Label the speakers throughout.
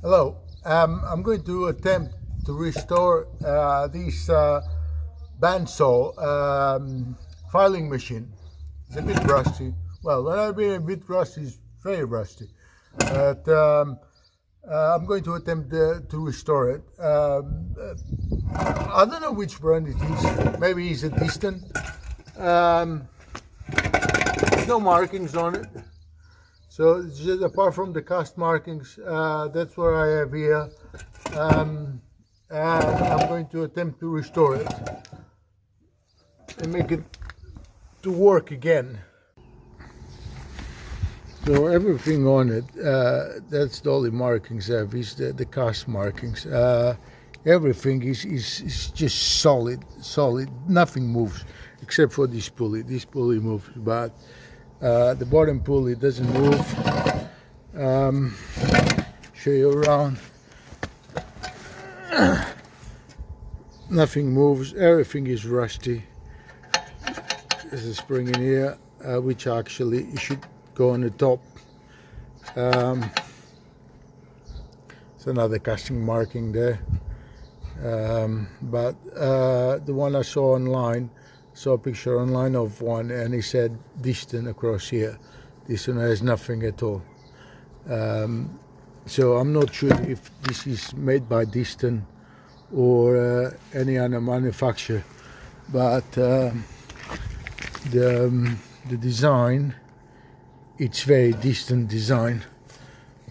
Speaker 1: Hello. I'm going to attempt to restore this Bandsaw filing machine. It's a bit rusty. Well, when I've been a bit rusty, it's very rusty. But I'm going to attempt to restore it. I don't know which brand it is. Maybe it's a Disston. There's no markings on it. So it's just apart from the cast markings, that's what I have here. And I'm going to attempt to restore it and make it to work again. So everything on it, that's the only markings I have, is the cast markings. Everything is just solid, nothing moves except for this pulley. This pulley moves, but the bottom pulley doesn't move. Show you around. Nothing moves, everything is rusty. There's a spring in here, which actually should go on the top. It's another casting marking there. But the one I saw online, saw a picture online of one, and he said Disston across here. This one has nothing at all. So I'm not sure if this is made by Disston or any other manufacturer, but the design, it's very Disston design.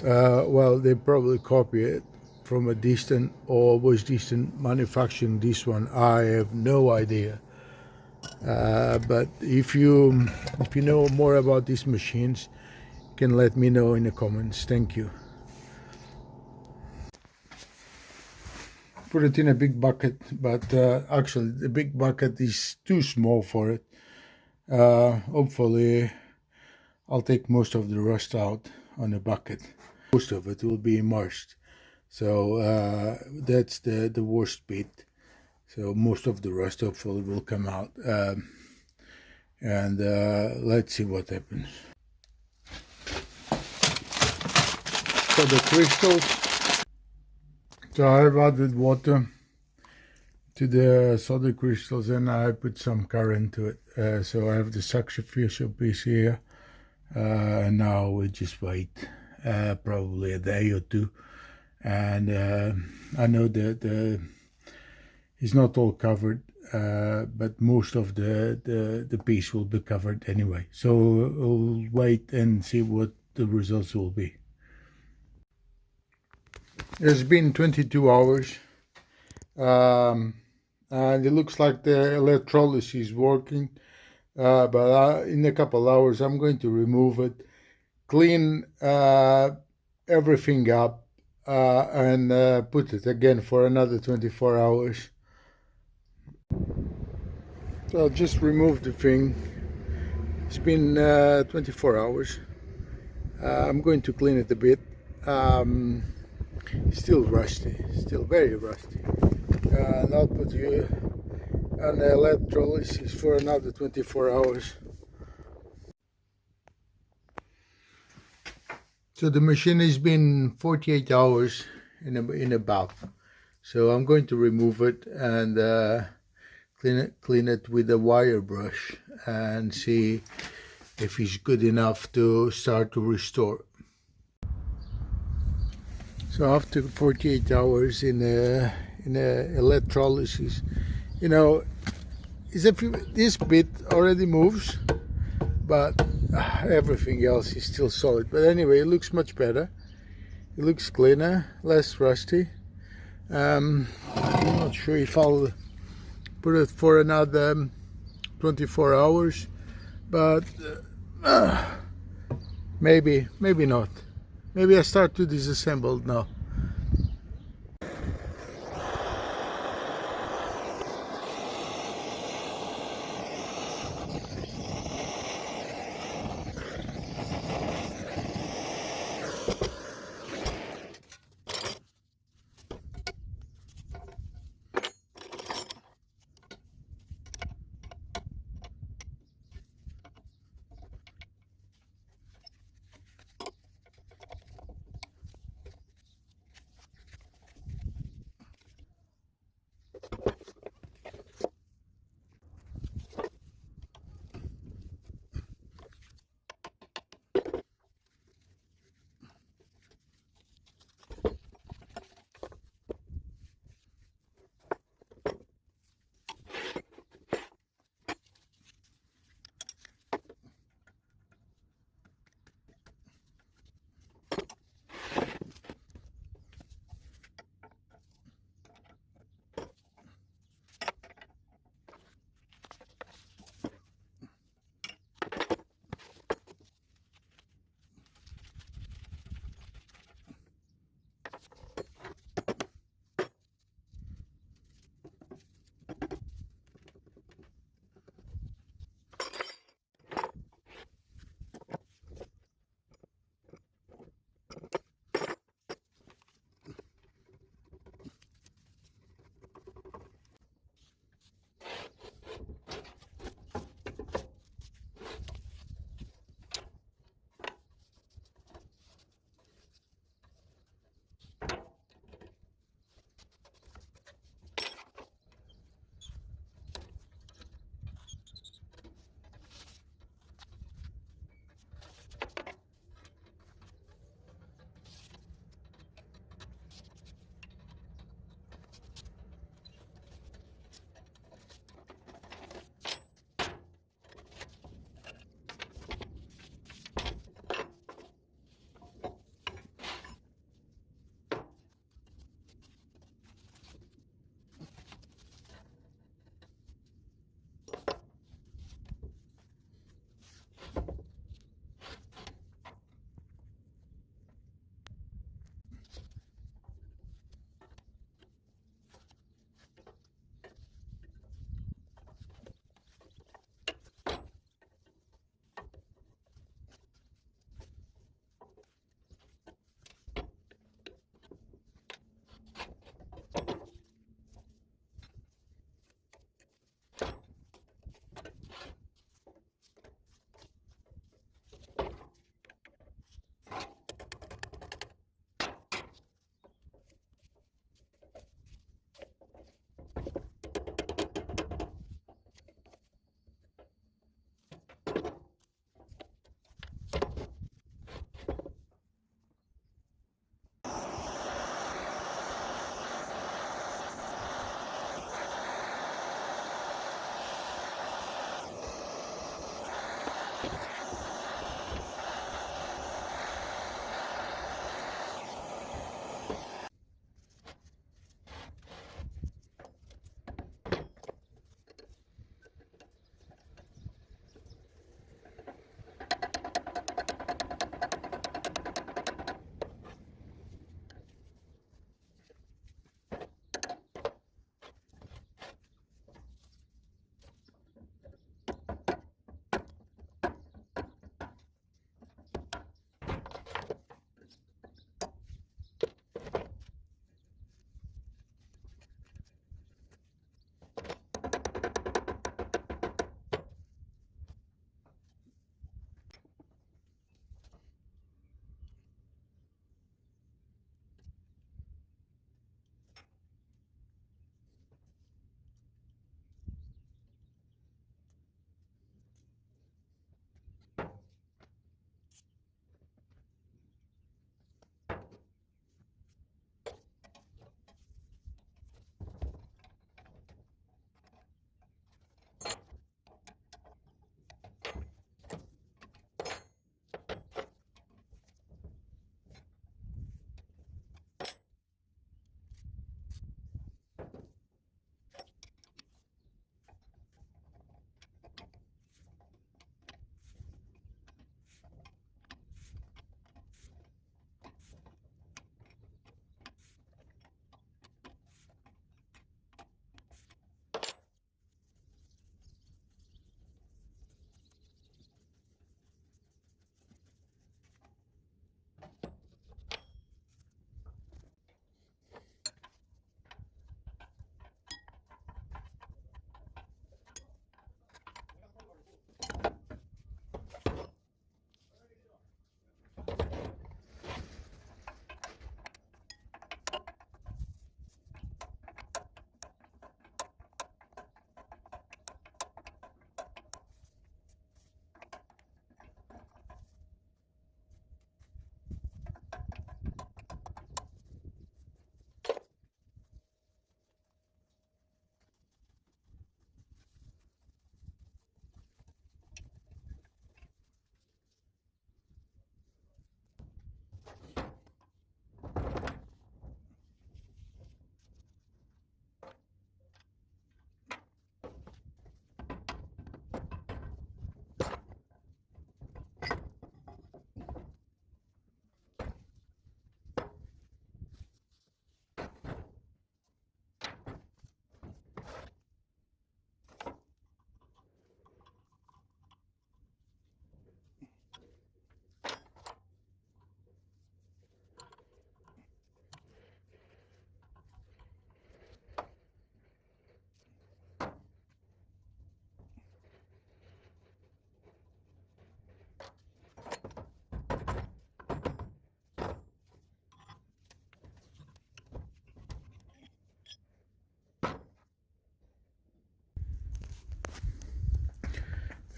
Speaker 1: Well, they probably copy it from a Disston, or was Disston manufacturing this one? I have no idea. But if you know more about these machines, you can let me know in the comments. Thank you. Put it in a big bucket, but actually the big bucket is too small for it. Hopefully I'll take most of the rust out on the bucket. Most of it will be immersed, so that's the worst bit. So most of the rust hopefully will come out, and let's see what happens. So the crystals, so I've added water to the solder crystals, and I put some current to it. So I have the sacrificial piece here, and now we just wait probably a day or two. And I know that it's not all covered, but most of the piece will be covered anyway. So we'll wait and see what the results will be. It's been 22 hours, and it looks like the electrolysis is working, but in a couple hours I'm going to remove it, clean everything up, and put it again for another 24 hours. So I'll just remove the thing. It's been 24 hours. I'm going to clean it a bit. Still rusty, still very rusty. And I'll put you on the electrolysis for another 24 hours. So the machine has been 48 hours in a bath. So I'm going to remove it and clean it with a wire brush and see if it's good enough to start to restore. So after 48 hours in a electrolysis, you know, this bit already moves, but everything else is still solid. But anyway, it looks much better. It looks cleaner, less rusty. I'm not sure if I'll put it for another 24 hours, but maybe not. Maybe I start to disassemble now.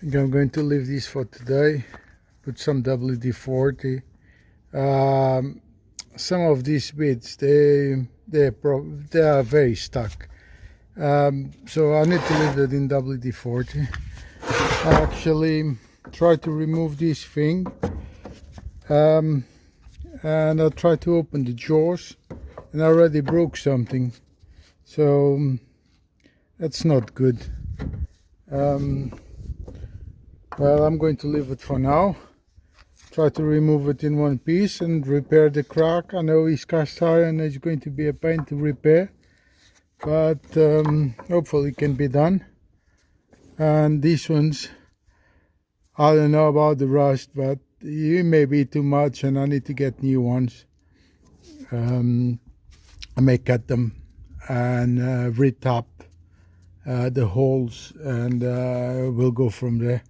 Speaker 1: think I'm going to leave this for today. Put some WD-40. Some of these bits they are very stuck. So I need to leave that in WD-40. I actually try to remove this thing, and I try to open the jaws, and I already broke something, so that's not good. Well, I'm going to leave it for now. Try to remove it in one piece and repair the crack. I know it's cast iron, it's going to be a pain to repair, but hopefully it can be done. And these ones, I don't know about the rust, but it may be too much and I need to get new ones. I may cut them and retap the holes, and we'll go from there.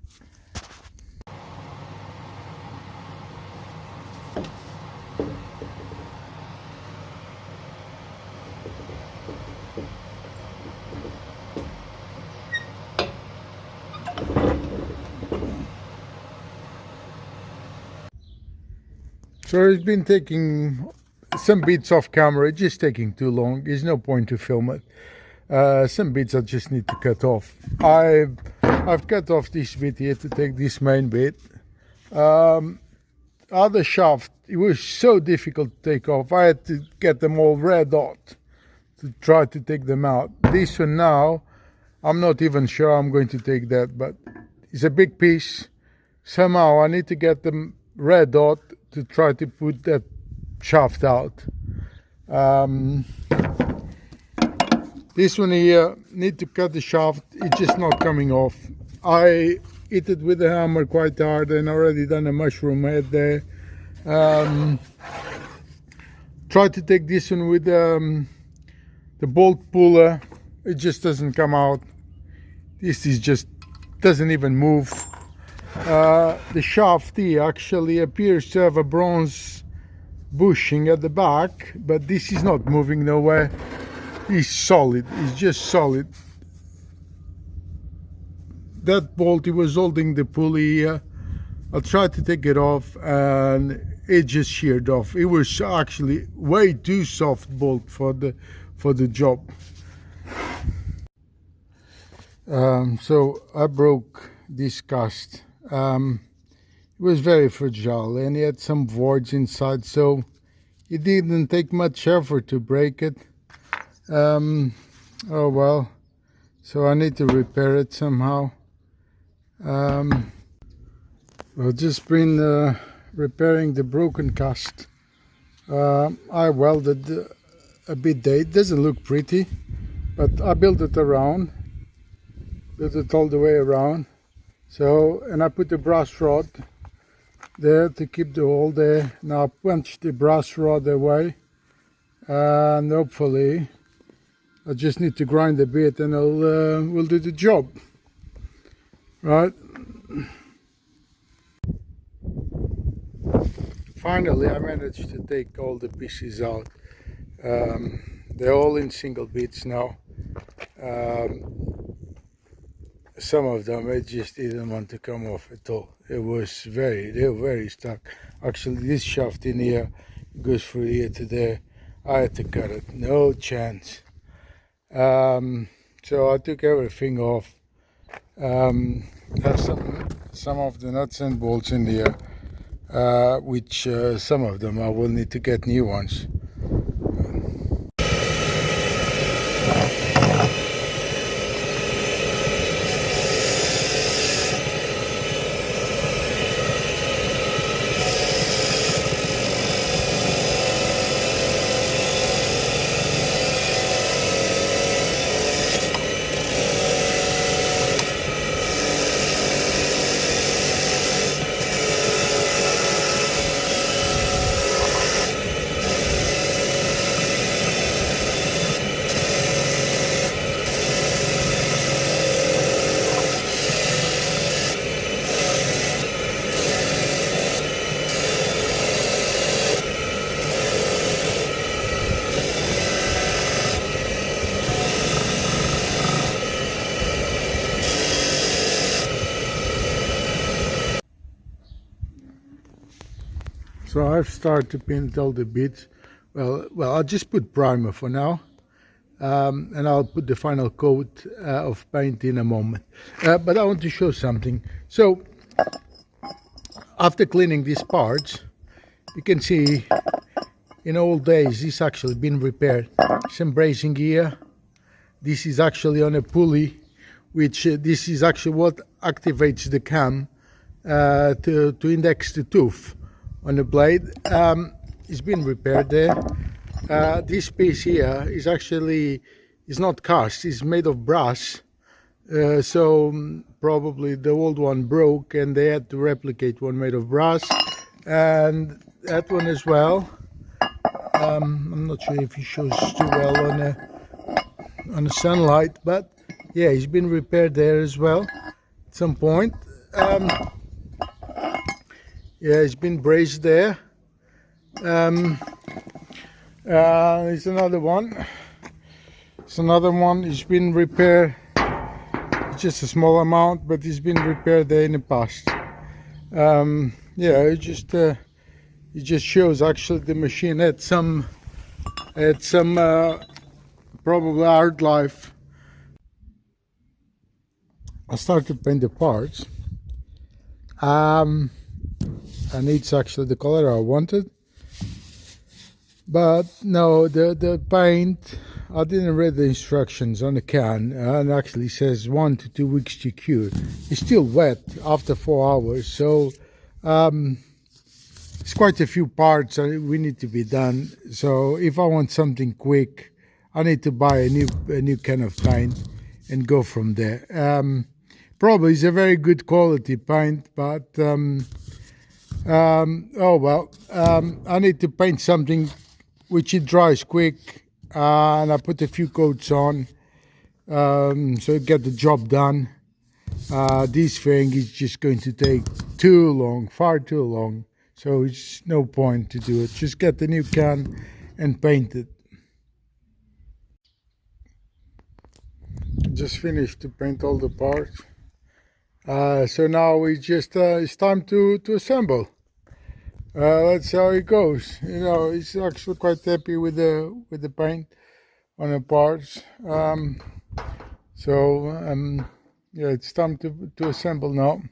Speaker 1: So it's been taking some bits off camera, it's just taking too long. There's no point to film it. Some bits I just need to cut off. I've cut off this bit here to take this main bit. Other shaft, it was so difficult to take off. I had to get them all red hot to try to take them out. This one now, I'm not even sure I'm going to take that, but it's a big piece. Somehow I need to get them red hot to try to put that shaft out. This one here, need to cut the shaft, it's just not coming off. I hit it with the hammer quite hard and already done a mushroom head there. Try to take this one with the bolt puller, it just doesn't come out. This is just doesn't even move. The shaft here actually appears to have a bronze bushing at the back, but this is not moving nowhere. It's solid, it's just solid. That bolt, it was holding the pulley here. I tried to take it off and it just sheared off. It was actually way too soft bolt for the job. So I broke this cast. It was very fragile and it had some voids inside, so it didn't take much effort to break it. Oh well, so I need to repair it somehow. I've just been repairing the broken cast. I welded a bit there. It doesn't look pretty, but I built it around, built it all the way around. So, and I put the brass rod there to keep the hole there. Now I punch the brass rod away, and hopefully I just need to grind a bit and we'll do the job. Right. Finally I managed to take all the pieces out. They're all in single bits now. Some of them I just didn't want to come off at all. They were very stuck. Actually this shaft in here goes through here to there. I had to cut it, no chance. So I took everything off. Have some of the nuts and bolts in here, which some of them I will need to get new ones. So I've started to paint all the bits. Well, I'll just put primer for now. And I'll put the final coat of paint in a moment. But I want to show something. So after cleaning these parts, you can see in old days this actually been repaired. Some bracing here. This is actually on a pulley, which this is actually what activates the cam to index the tooth on the blade. It's been repaired there. This piece here is actually not cast, it's made of brass, so probably the old one broke and they had to replicate one made of brass, and that one as well. I'm not sure if it shows too well on the sunlight, but yeah, it's been repaired there as well at some point. Yeah, it's been braced there. It's another one. It's another one. It's been repaired. It's just a small amount, but it's been repaired there in the past. Yeah, it just shows actually the machine had some probably hard life. I started to paint the parts, and it's actually the color I wanted. But no, the paint, I didn't read the instructions on the can, and actually says 1 to 2 weeks to cure. It's still wet after 4 hours, so it's quite a few parts that we need to be done. So if I want something quick, I need to buy a new can of paint and go from there. Probably it's a very good quality paint, but oh well, I need to paint something which it dries quick, and I put a few coats on, so get the job done. This thing is just going to take too long, far too long, so it's no point to do it. Just get the new can and paint it. Just finished to paint all the parts. So now we just it's time to assemble. Let's see how it goes. You know, it's actually quite happy with the paint on the parts. Yeah, it's time to assemble now.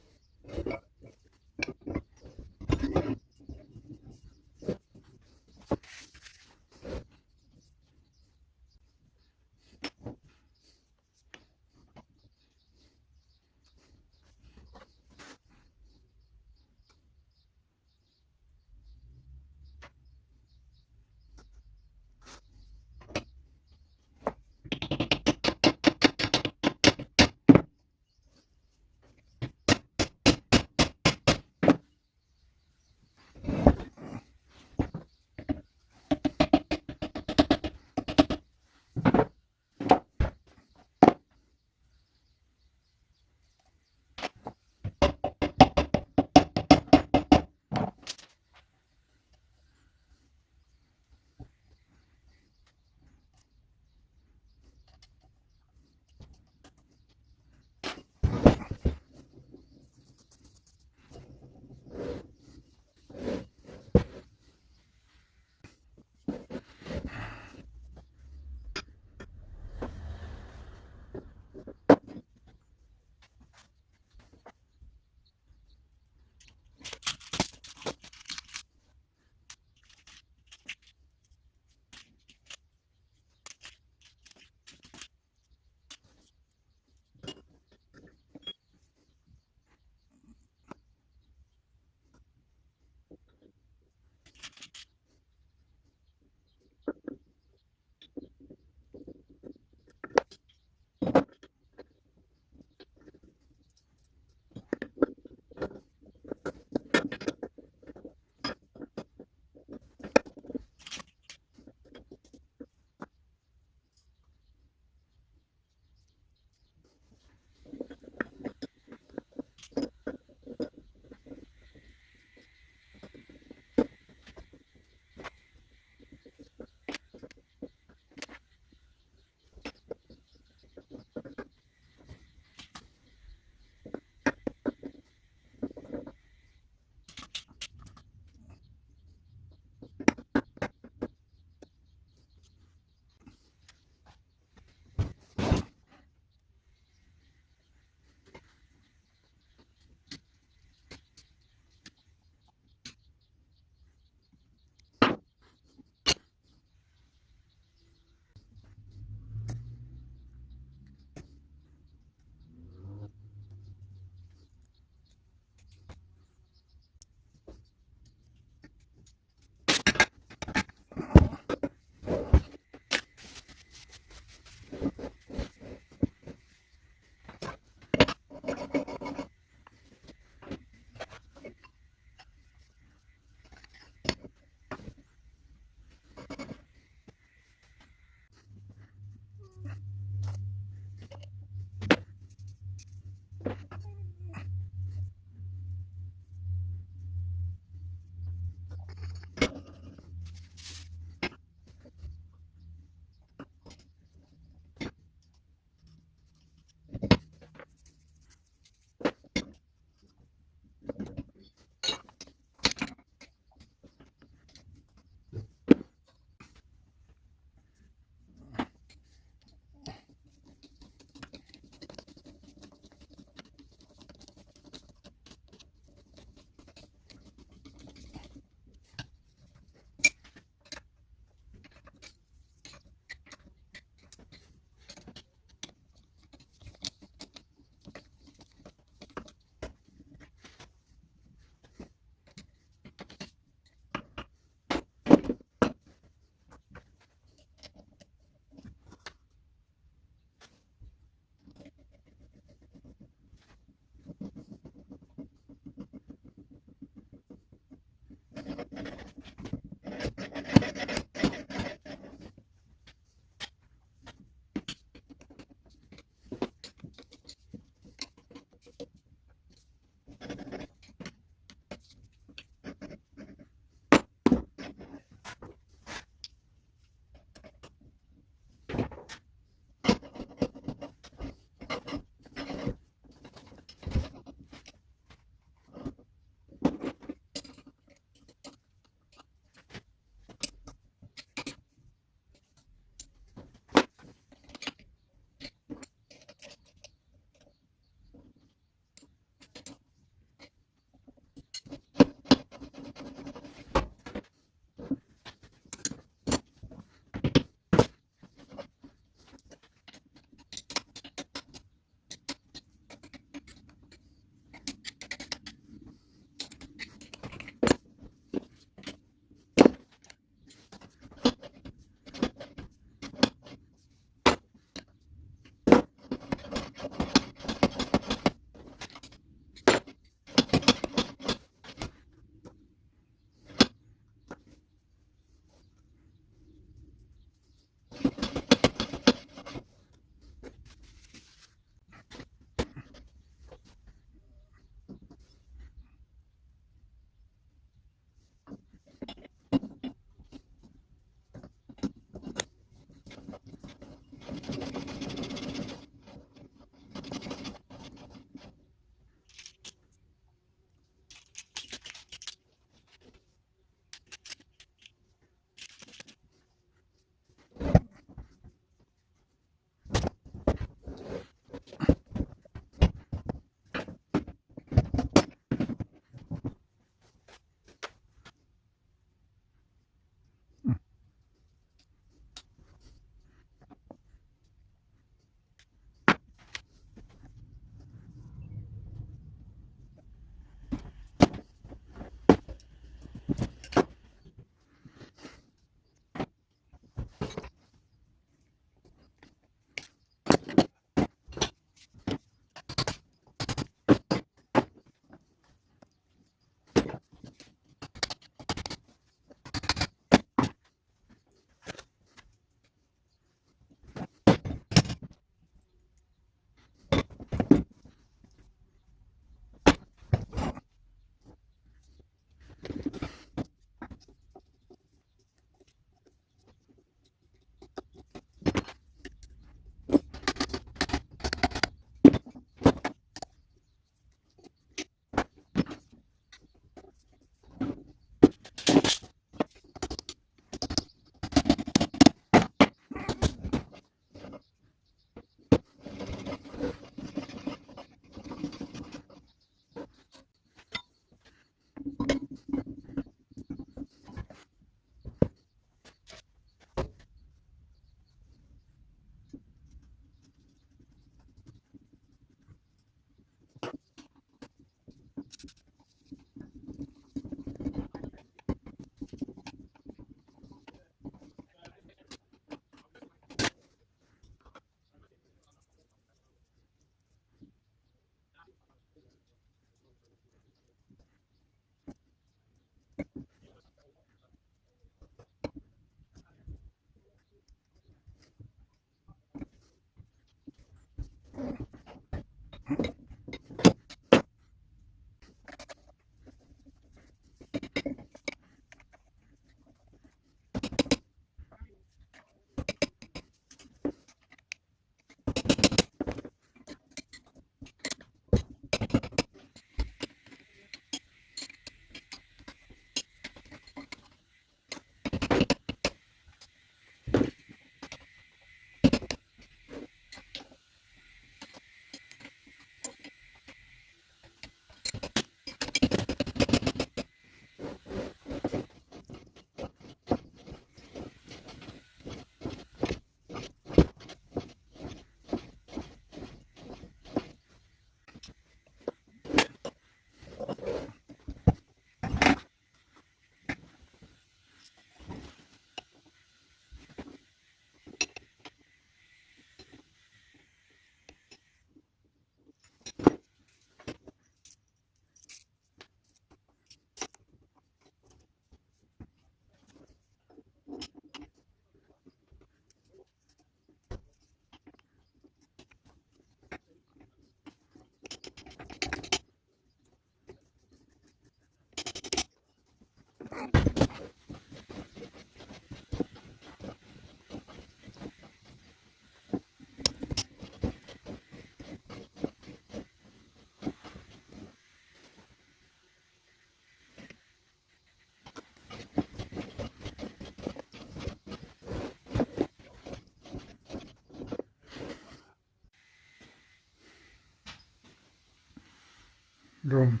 Speaker 1: room.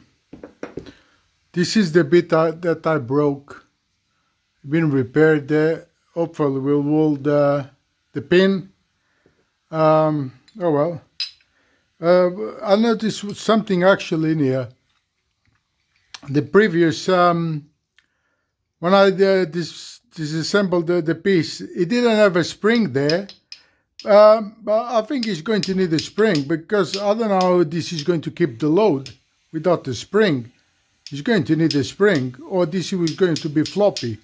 Speaker 1: This is the bit that I broke. Been repaired there. Hopefully we'll hold the pin. Oh well. I noticed something actually in here. The previous when I disassembled the piece, it didn't have a spring there. But I think it's going to need a spring, because I don't know how this is going to keep the load without the spring. It's going to need a spring, or this is going to be floppy.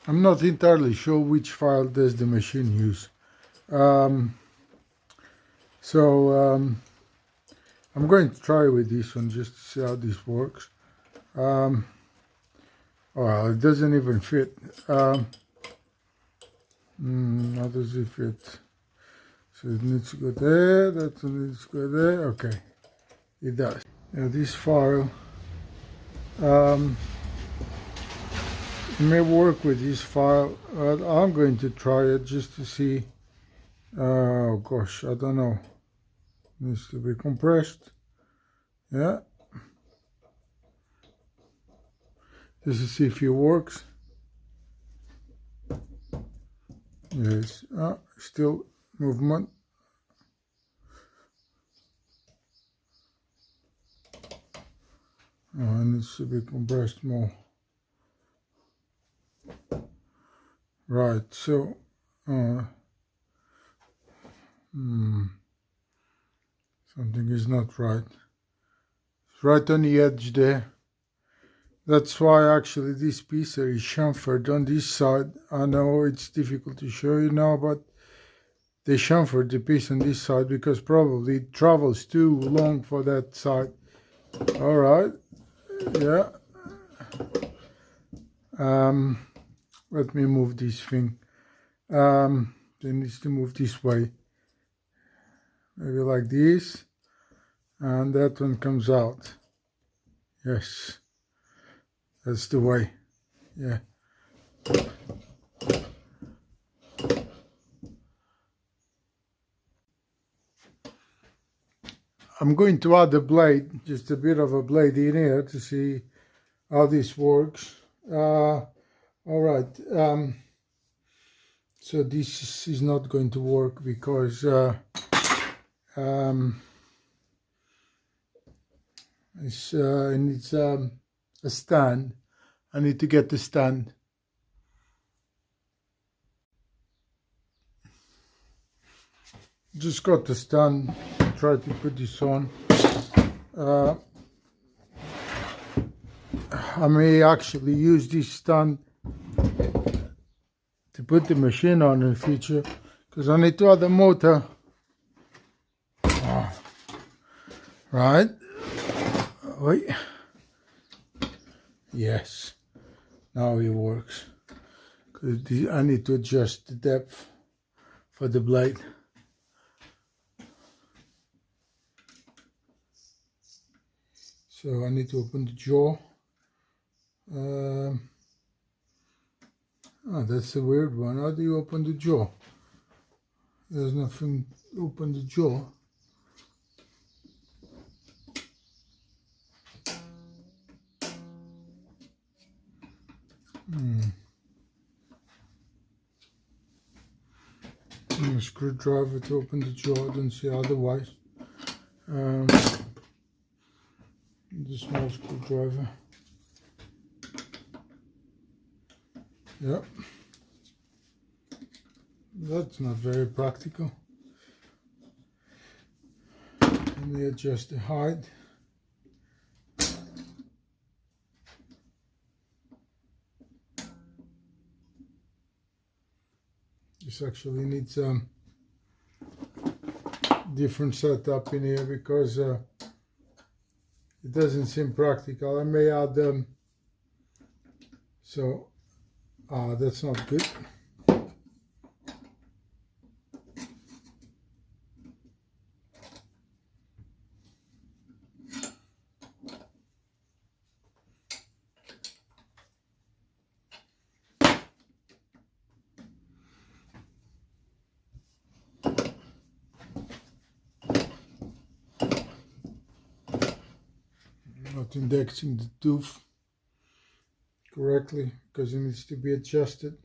Speaker 1: I'm not entirely sure which file does the machine use. I'm going to try with this one just to see how this works. Well, it doesn't even fit. How does it fit? So it needs to go there, that one needs to go there. Okay, it does. Now this file, it may work with this file, but I'm going to try it just to see. Oh gosh, I don't know. Needs to be compressed. Yeah. Just to see if it works. Yes. Still movement. Oh, it needs to be compressed more. Right, so something is not right. It's right on the edge there. That's why actually this piece is chamfered on this side. I know it's difficult to show you now, but they chamfered the piece on this side because probably it travels too long for that side. All right, yeah. Let me move this thing. It needs to move this way. Maybe like this. And that one comes out. Yes. That's the way. Yeah. I'm going to add a blade, just a bit of a blade in here to see how this works. All right. So this is not going to work because it needs a stand. I need to get the stand. Just got the stand. Try to put this on. I may actually use this stand to put the machine on in the future because I need to add the motor. Right. Wait. Yes. Now it works. Because I need to adjust the depth for the blade. So I need to open the jaw. That's a weird one. How do you open the jaw? There's nothing to open the jaw. A screwdriver to open the jaw. I don't see otherwise. The small screwdriver. Yep. That's not very practical. Let me adjust the height. This actually needs a different setup in here because it doesn't seem practical. I may add them. So that's not good. Not indexing the tooth correctly because it needs to be adjusted.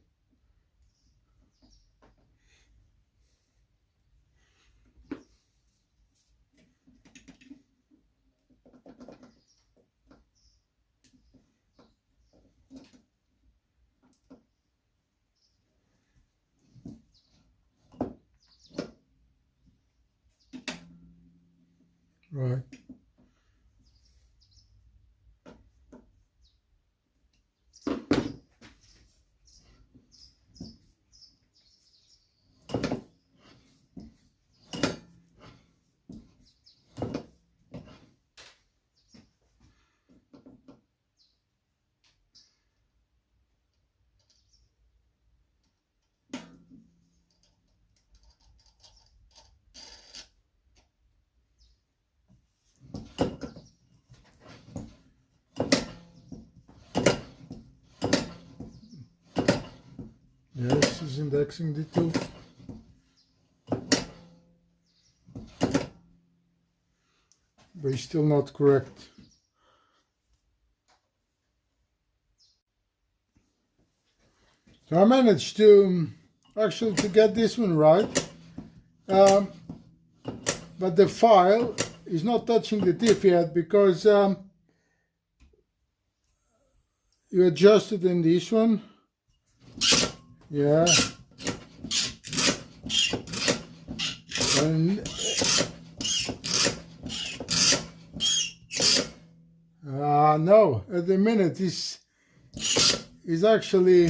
Speaker 1: Right. is indexing the tooth. But it's still not correct. So I managed to actually to get this one right, but the file is not touching the teeth yet because you adjusted in this one, yeah, and no, at the minute is actually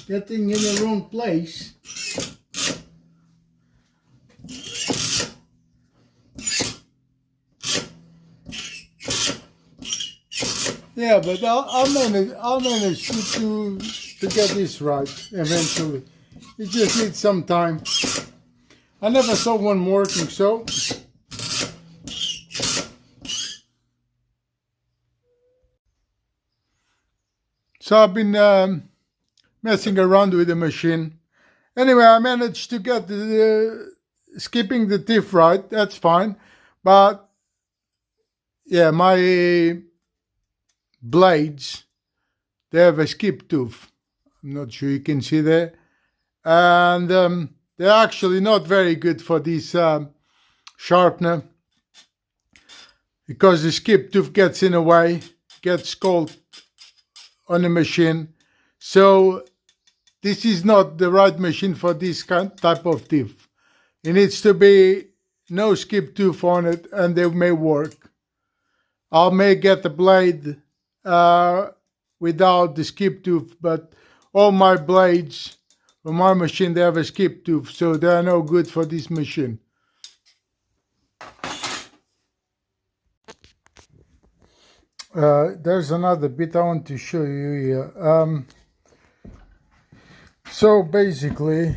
Speaker 1: getting in the wrong place. Yeah, but I'll manage to get this right eventually. It just needs some time. I never saw one working so. So I've been messing around with the machine. Anyway, I managed to get skipping the teeth right. That's fine. But yeah, my blades, they have a skip tooth. I'm not sure you can see there. And they're actually not very good for this sharpener, because the skip tooth gets in the way, gets caught on the machine. So this is not the right machine for this type of teeth. It needs to be no skip tooth on it, and they may work. I may get the blade without the skip tooth, but all my blades for my machine, they have a skip tooth, so they are no good for this machine. There's another bit I want to show you here. So basically,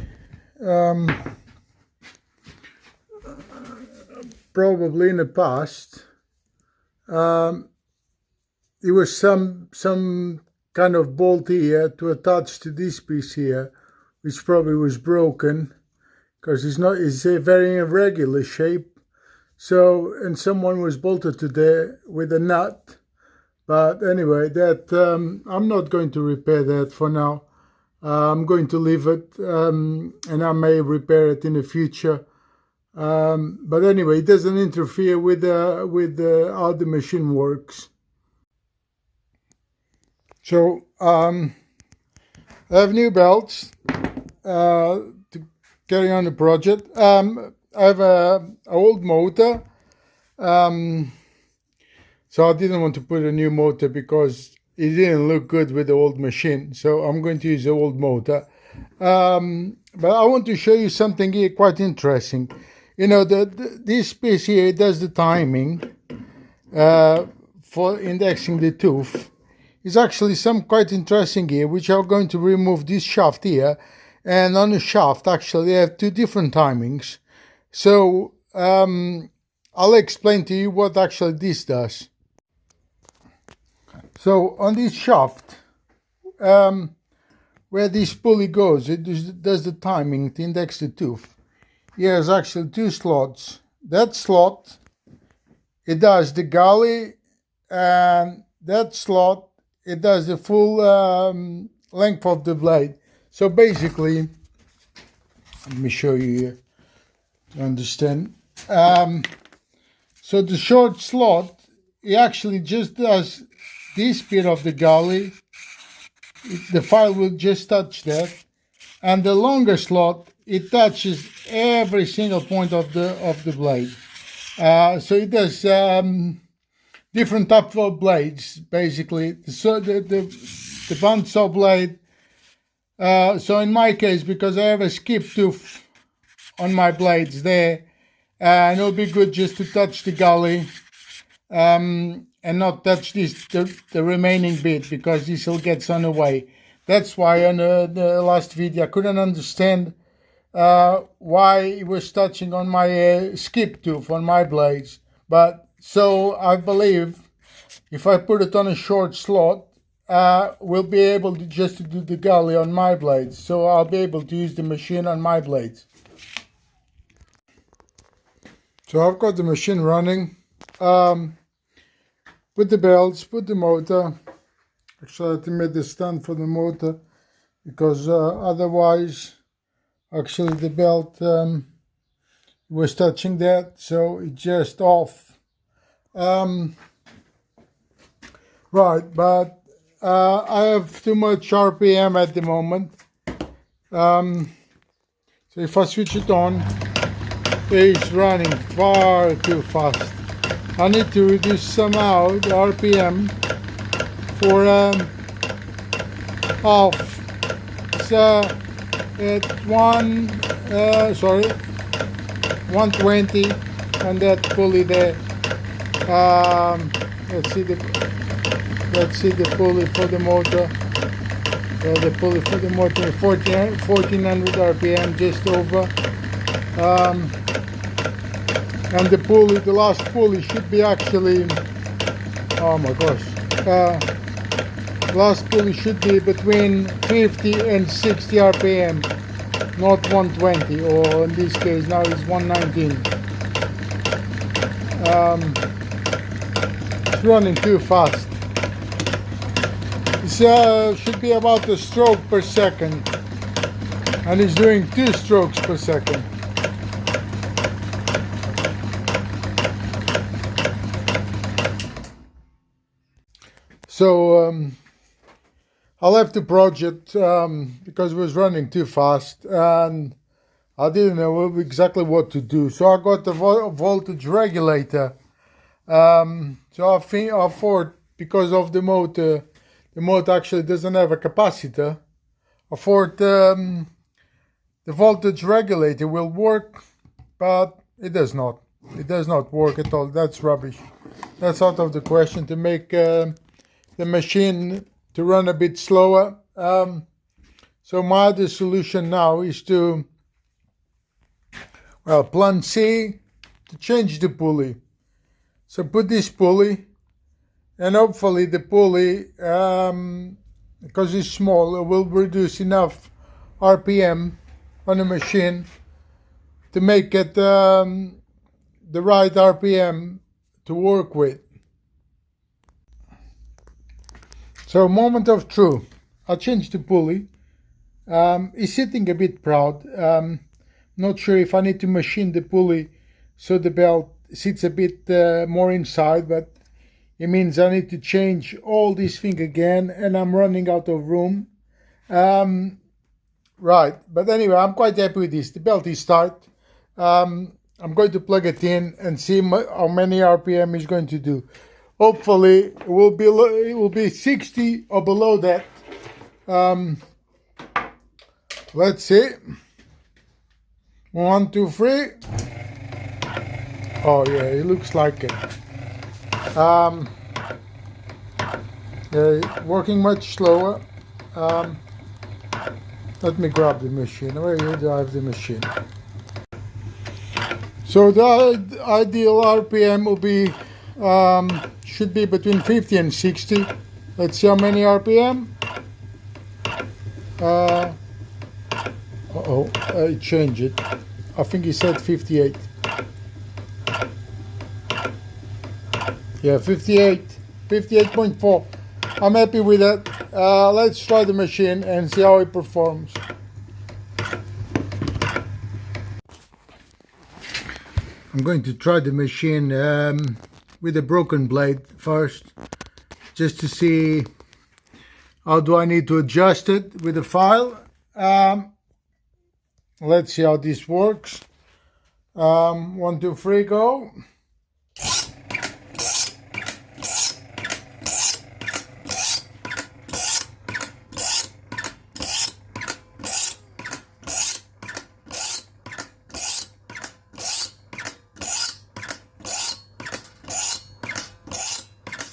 Speaker 1: probably in the past, there was some kind of bolt here to attach to this piece here, which probably was broken because it's a very irregular shape. So, and someone was bolted to there with a nut. But anyway, that I'm not going to repair that for now. I'm going to leave it, and I may repair it in the future. But anyway, it doesn't interfere with how the machine works. So I have new belts to carry on the project. I have an old motor. So I didn't want to put a new motor because it didn't look good with the old machine. So I'm going to use the old motor. But I want to show you something here quite interesting. You know, this piece here does the timing for indexing the tooth. It's actually some quite interesting here, which I'm going to remove this shaft here. And on the shaft, actually, I have two different timings. So I'll explain to you what actually this does. So on this shaft, where this pulley goes, it does the timing to index the tooth. Here's actually two slots. That slot, it does the galley, and that slot, it does the full length of the blade. So basically, let me show you here to understand. So the short slot, it actually just does this bit of the galley. The file will just touch that. And the longer slot, it touches every single point of the blade. So it does different types of blades, basically. So the bandsaw blade. So in my case, because I have a skip tooth on my blades there, and it'll be good just to touch the galley and not touch the remaining bit, because this will get on the way. That's why on the last video I couldn't understand why it was touching on my skip tooth on my blades. But so I believe if I put it on a short slot, will be able to just to do the galley on my blades, so I'll be able to use the machine on my blades. So I've got the machine running with the belts, with the motor. Actually, I have to make the stand for the motor because otherwise, actually the belt was touching that, so it's just off. Right, but I have too much RPM at the moment. So if I switch it on, it's running far too fast. I need to reduce somehow the RPM for half. So at 120 on that pulley there. Let's see the pulley for the motor. The pulley for the motor, 1400 RPM, just over. And the pulley, the last pulley should be actually, oh my gosh, last pulley should be between 50 and 60 RPM, not 120, or in this case now it's 119. It's running too fast. It should be about a stroke per second, and it's doing 2 strokes per second. So I left the project because it was running too fast and I didn't know exactly what to do. So I got the voltage regulator. So I thought, because of the motor actually doesn't have a capacitor, I thought the voltage regulator will work, but it does not. It does not work at all. That's rubbish. That's out of the question to make the machine to run a bit slower. So my other solution now is to, well, plan C, to change the pulley. So put this pulley, and hopefully the pulley, because it's small, it will reduce enough RPM on the machine to make it the right RPM to work with. So, moment of truth. I changed the pulley. It's sitting a bit proud. Not sure if I need to machine the pulley so the belt sits a bit more inside, but it means I need to change all this thing again, and I'm running out of room. Right, but anyway, I'm quite happy with this. The belt is tight. I'm going to plug it in and see how many RPM it's going to do. Hopefully it will be 60 or below that. Let's see. 1, 2, 3. Oh yeah, it looks like it. Working much slower. Let me grab the machine. Where do I have the machine? So the ideal RPM will be should be between 50 and 60. Let's see how many RPM. I changed it. I think he said 58. Yeah, 58.4. I'm happy with that. Let's try the machine and see how it performs. I'm going to try the machine with a broken blade first, just to see how do I need to adjust it with the file. Let's see how this works. 1, 2, 3, go.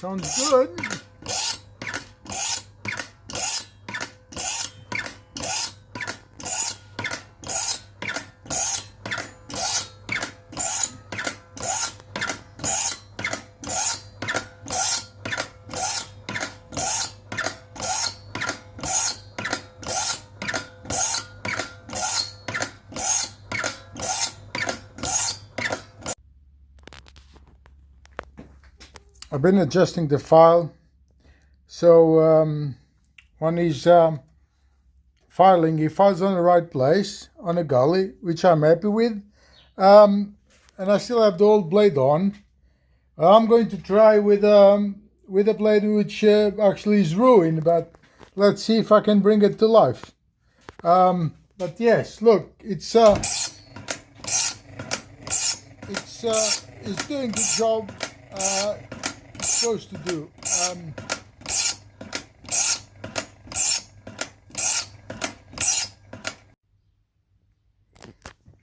Speaker 1: Sounds good. I've been adjusting the file. So when he's filing, he files on the right place, on a gully, which I'm happy with. And I still have the old blade on. I'm going to try with a blade which actually is ruined, but let's see if I can bring it to life. But yes, look, it's doing the job it's supposed to do.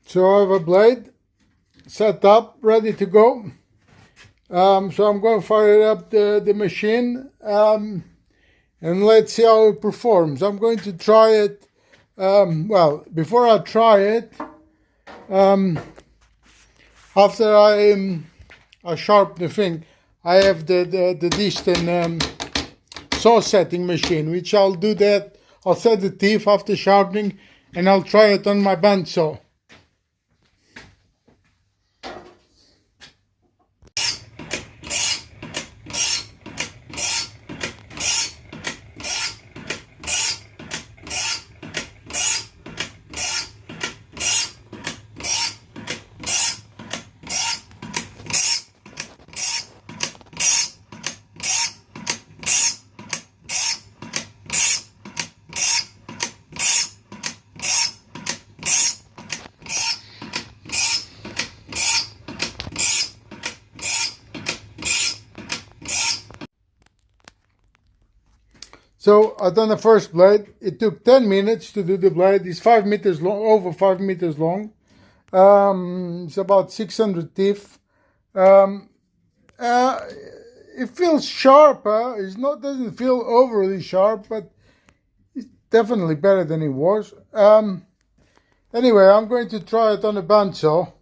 Speaker 1: So I have a blade set up, ready to go. So I'm going to fire up the machine and let's see how it performs. I'm going to try it. Well, before I try it, after I sharpen the thing, I have the Disston saw setting machine, which I'll do that. I'll set the teeth after sharpening and I'll try it on my bandsaw. So I've done the first blade. It took 10 minutes to do the blade. It's 5 meters long, over 5 meters long. It's about 600 teeth. It feels sharp. Doesn't feel overly sharp, but it's definitely better than it was. Anyway, I'm going to try it on a bandsaw.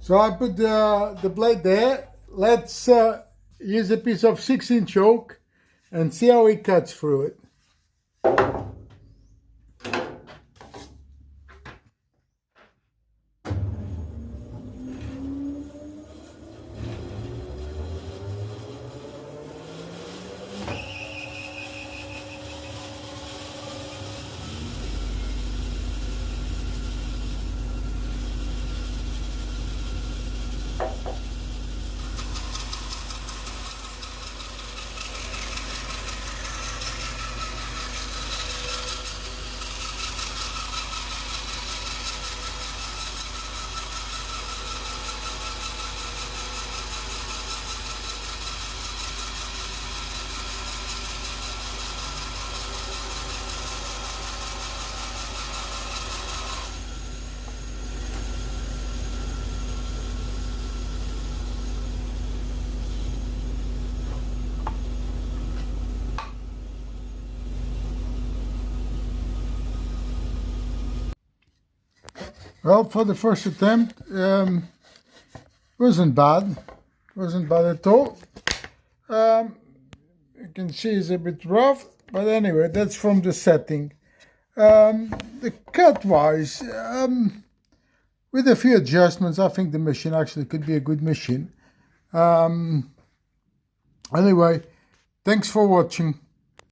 Speaker 1: So I put the blade there. Let's use a piece of 6-inch oak and see how it cuts through it. Well, for the first attempt, wasn't bad. Wasn't bad at all. You can see it's a bit rough, but anyway, that's from the setting. The cut-wise, with a few adjustments, I think the machine actually could be a good machine. Anyway, thanks for watching.